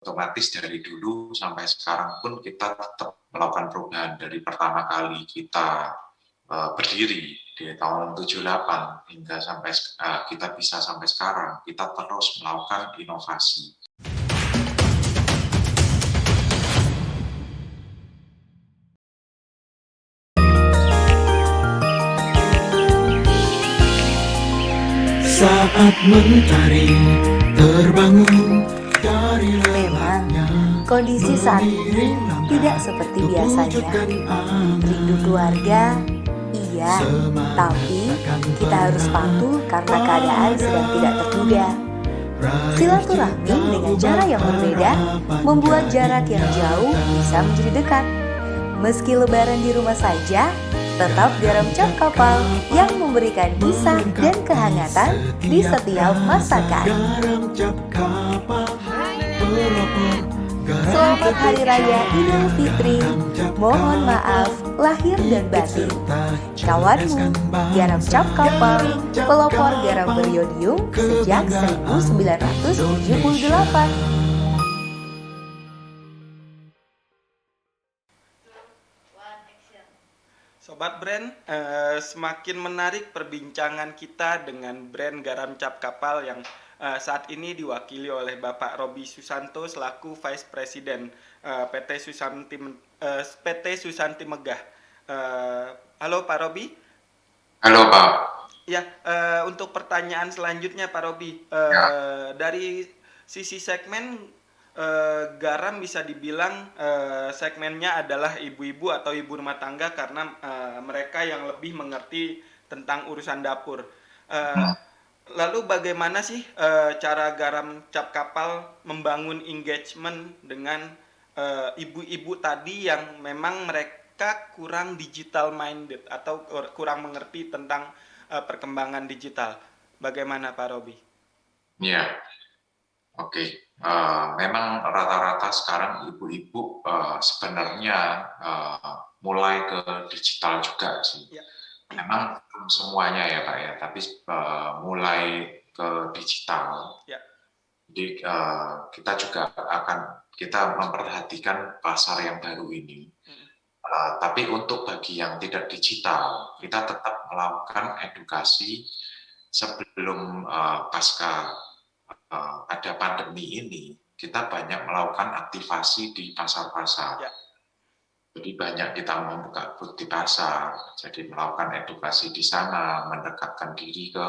otomatis dari dulu sampai sekarang pun kita tetap melakukan perubahan dari pertama kali kita berdiri di tahun 78 hingga sampai kita bisa sampai sekarang, kita terus melakukan inovasi. Saat mentari terbangun dari Memang, kondisi saat ini tidak seperti biasanya. Rindu keluarga, iya, tapi kita harus patuh karena keadaan sedang tidak terduga. Silaturahmi dengan cara yang berbeda membuat jarak yang jauh bisa menjadi dekat. Meski lebaran di rumah saja, tetap garam cap kapal yang memberikan kisah dan kehangatan di setiap masakan. Selamat Hari Raya Idul Fitri. Mohon maaf lahir dan batin. Kawanmu, garam cap kapal, pelopor garam beriodium sejak 1978. Sobat Brand, semakin menarik perbincangan kita dengan brand garam cap kapal yang saat ini diwakili oleh Bapak Robi Susanto selaku Vice President PT Susanti Megah. Halo Pak Robi. Halo Pak. Ya, untuk pertanyaan selanjutnya Pak Robi, dari sisi segmen garam bisa dibilang segmennya adalah ibu-ibu atau ibu rumah tangga karena mereka yang lebih mengerti tentang urusan dapur. Lalu bagaimana sih cara garam cap kapal membangun engagement dengan ibu-ibu tadi yang memang mereka kurang digital minded atau kurang mengerti tentang perkembangan digital? Bagaimana Pak Robi? Ya, oke. Memang rata-rata sekarang ibu-ibu sebenarnya mulai ke digital juga sih. Ya. Memang belum semuanya ya Pak ya, tapi mulai ke digital. Ya. Jadi kita memperhatikan pasar yang baru ini. Tapi untuk bagi yang tidak digital, kita tetap melakukan edukasi sebelum pasca ada pandemi ini, kita banyak melakukan aktivasi di pasar-pasar. Ya. Jadi banyak kita membuka booth di pasar, jadi melakukan edukasi di sana, mendekatkan diri ke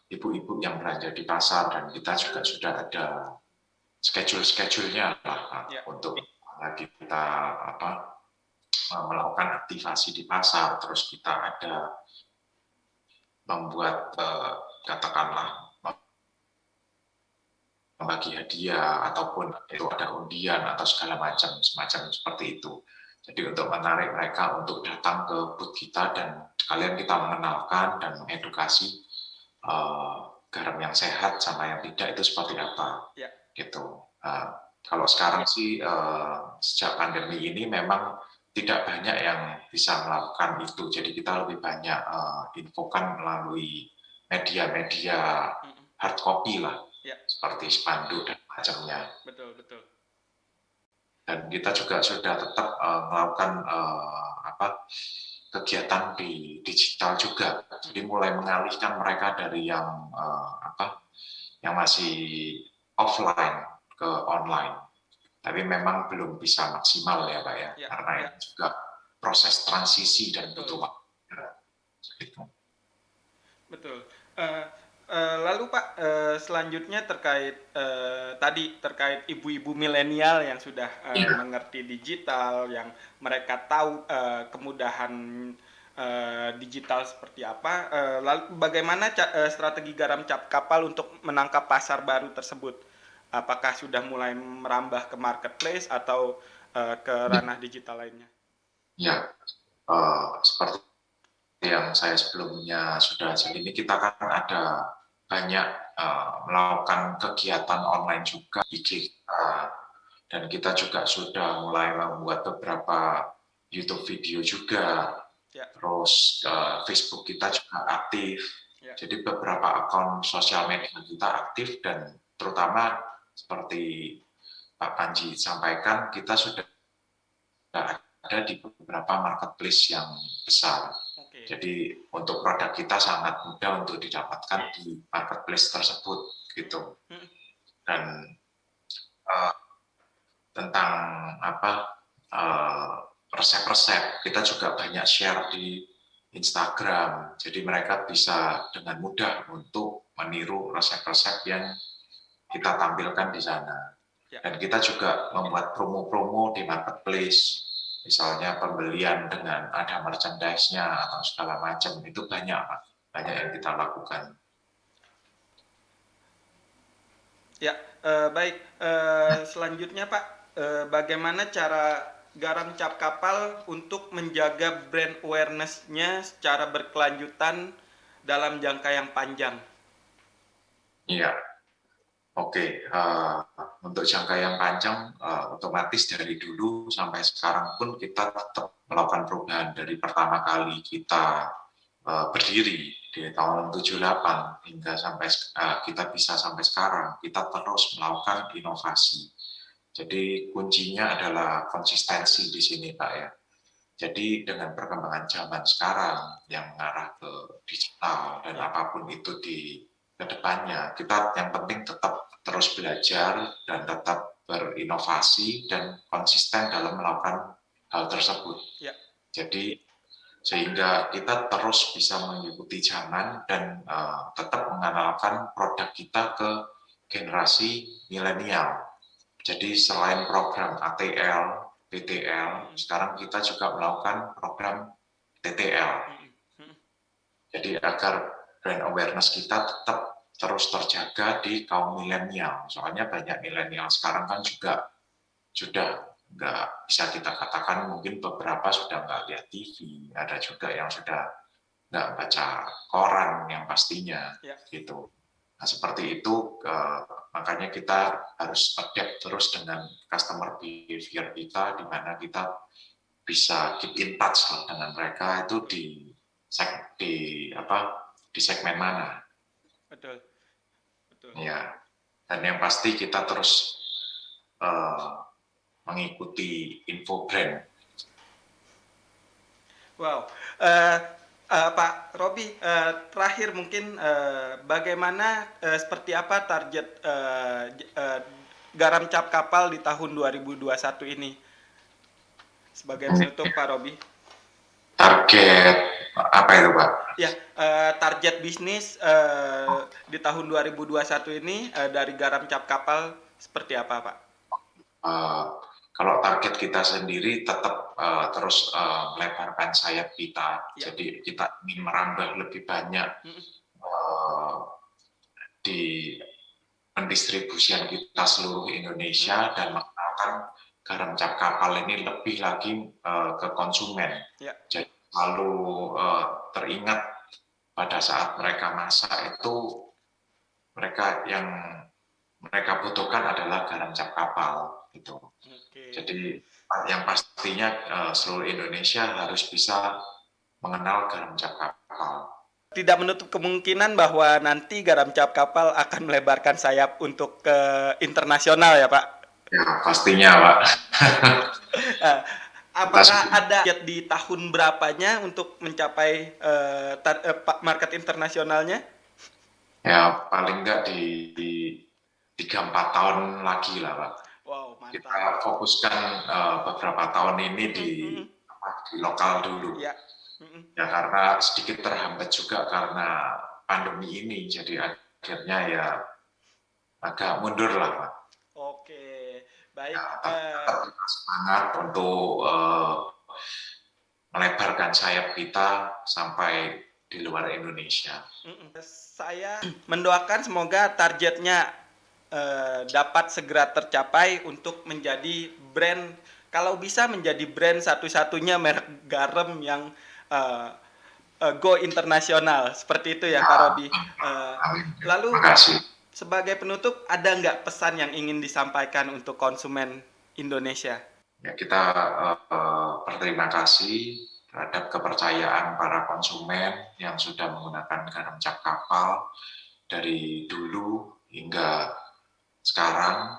ibu-ibu yang belanja di pasar, dan kita juga sudah ada schedule-nya lah untuk kita melakukan aktivasi di pasar. Terus kita ada membuat katakanlah membagi hadiah ataupun itu ada undian atau segala macam semacam seperti itu. Jadi untuk menarik mereka untuk datang ke booth kita dan sekalian kita mengenalkan dan mengedukasi garam yang sehat sama yang tidak itu seperti apa. Ya. Gitu. Kalau sekarang sih sejak pandemi ini memang tidak banyak yang bisa melakukan itu. Jadi kita lebih banyak infokan melalui media-media hard copy lah. Ya. Seperti spanduk dan macamnya. Betul. Dan kita juga sudah tetap melakukan kegiatan di digital juga. Jadi mulai mengalihkan mereka dari yang yang masih offline ke online. Tapi memang belum bisa maksimal ya Pak ya, karena ini juga proses transisi dan butuh waktu. Gitu. Betul. Lalu Pak, selanjutnya terkait ibu-ibu milenial yang sudah mengerti digital, yang mereka tahu kemudahan digital seperti apa. Lalu bagaimana strategi garam cap kapal untuk menangkap pasar baru tersebut? Apakah sudah mulai merambah ke marketplace atau ke ranah digital lainnya? Ya, seperti yang saya sebelumnya sudah jadi ini kita kan ada banyak melakukan kegiatan online juga IG dan kita juga sudah mulai membuat beberapa YouTube video juga. Terus Facebook kita juga aktif. Jadi beberapa akun sosial media kita aktif dan terutama seperti Pak Panji sampaikan, kita sudah ada di beberapa marketplace yang besar. Oke. Jadi untuk produk kita sangat mudah untuk didapatkan di marketplace tersebut gitu. Dan tentang resep-resep kita juga banyak share di Instagram. Jadi mereka bisa dengan mudah untuk meniru resep-resep yang kita tampilkan di sana. Dan kita juga membuat promo-promo di marketplace. Misalnya pembelian dengan ada merchandise-nya atau segala macam, itu banyak Pak. Banyak yang kita lakukan. Ya, baik. Selanjutnya Pak, bagaimana cara Garam Cap Kapal untuk menjaga brand awareness-nya secara berkelanjutan dalam jangka yang panjang? Iya, oke. Untuk jangka yang panjang, otomatis dari dulu sampai sekarang pun kita tetap melakukan perubahan. Dari pertama kali kita berdiri di tahun 78 hingga sampai kita bisa sampai sekarang, kita terus melakukan inovasi. Jadi kuncinya adalah konsistensi di sini Pak ya. Jadi dengan perkembangan zaman sekarang yang mengarah ke digital dan apapun itu di kedepannya, kita yang penting tetap terus belajar dan tetap berinovasi dan konsisten dalam melakukan hal tersebut. Ya. Jadi sehingga kita terus bisa mengikuti zaman dan tetap mengenalkan produk kita ke generasi milenial. Jadi selain program ATL, BTL, sekarang kita juga melakukan program TTL. Jadi agar brand awareness kita tetap terus terjaga di kaum milenial. Soalnya banyak milenial sekarang kan juga sudah nggak bisa kita katakan, mungkin beberapa sudah nggak lihat TV, ada juga yang sudah nggak baca koran yang pastinya, gitu. Nah, seperti itu, makanya kita harus adapt terus dengan customer behavior kita, di mana kita bisa keep in touch dengan mereka itu di segmen mana. Betul. Ya, dan yang pasti kita terus mengikuti info brand. Wow. Pak Robi, terakhir mungkin bagaimana seperti apa target Garam Cap Kapal di tahun 2021 ini? Sebagai penutup Pak Robi. Target apa itu Pak? Ya, target bisnis di tahun 2021 ini dari Garam Cap Kapal seperti apa Pak? Kalau target kita sendiri tetap terus melebarkan sayap kita, jadi kita ingin merambah lebih banyak di pendistribusian kita seluruh Indonesia dan mengenalkan Garam Cap Kapal ini lebih lagi ke konsumen. Jadi selalu teringat pada saat mereka masak itu yang mereka butuhkan adalah garam cap kapal. Gitu. Jadi yang pastinya seluruh Indonesia harus bisa mengenal garam cap kapal. Tidak menutup kemungkinan bahwa nanti Garam Cap Kapal akan melebarkan sayap untuk ke internasional ya Pak? Ya pastinya Pak. Apakah ada di tahun berapanya untuk mencapai market internasionalnya? Ya paling enggak di 3-4 tahun lagi lah Pak. Wow, mantap. Kita fokuskan beberapa tahun ini di lokal dulu. Ya, karena sedikit terhambat juga karena pandemi ini, jadi akhirnya ya agak mundur lah Pak. Oke, baik. Tetap semangat untuk melebarkan sayap kita sampai di luar Indonesia. Saya mendoakan semoga targetnya dapat segera tercapai untuk menjadi brand, kalau bisa menjadi brand satu-satunya merek garam yang go internasional, seperti itu ya Pak Robi. Lalu sebagai penutup, ada nggak pesan yang ingin disampaikan untuk konsumen Indonesia? Ya, kita berterima kasih terhadap kepercayaan para konsumen yang sudah menggunakan Garam Cap Kapal dari dulu hingga sekarang.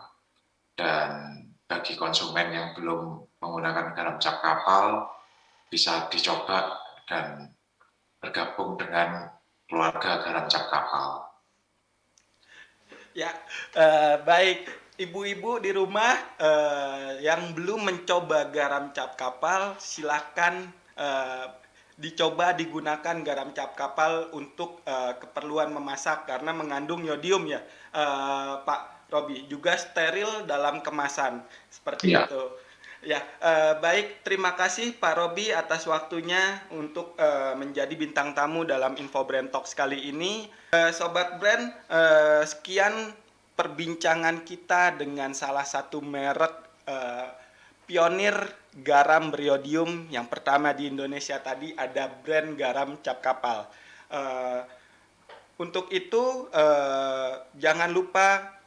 Dan bagi konsumen yang belum menggunakan garam cap kapal, bisa dicoba dan bergabung dengan keluarga garam cap kapal. Ya, baik. Ibu-ibu di rumah yang belum mencoba garam cap kapal, silakan dicoba digunakan garam cap kapal untuk keperluan memasak karena mengandung yodium ya, Pak Robi. Juga steril dalam kemasan seperti Ya. itu. Ya, baik. Terima kasih Pak Robi atas waktunya untuk menjadi bintang tamu dalam Info Brand Talks kali ini. Sobat Brand, sekian perbincangan kita dengan salah satu merek pionir garam beriodium yang pertama di Indonesia tadi, ada brand garam cap kapal. Untuk itu jangan lupa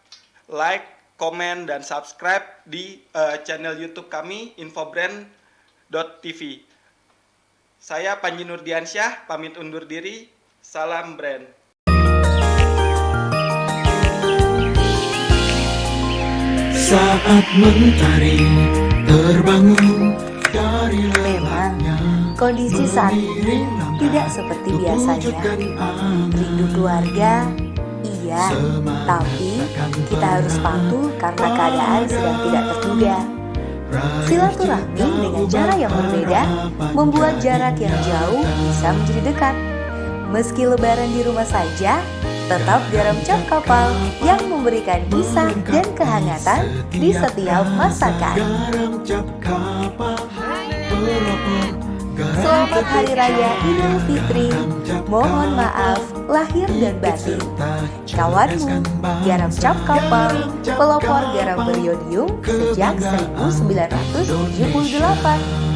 like, komen, dan subscribe di channel YouTube kami infobrand.tv. Saya Panji Nurdiansyah pamit undur diri. Salam brand. Saat mentari terbangun dari Memang lelapnya, kondisi saat ini tidak seperti biasanya. Rindu keluarga, iya, tapi kita harus patuh karena keadaan sedang tidak terduga. Silaturahmi dengan cara yang berbeda membuat jarak yang jauh bisa menjadi dekat. Meski lebaran di rumah saja, tetap garam cap kapal yang memberikan kisah dan kehangatan di setiap masakan. garam cap kapal, pelopor garam Selamat Hari Raya Idul Fitri. Mohon maaf lahir dan batin. Kawanmu, garam cap kapal, pelopor garam beriodium sejak 1978.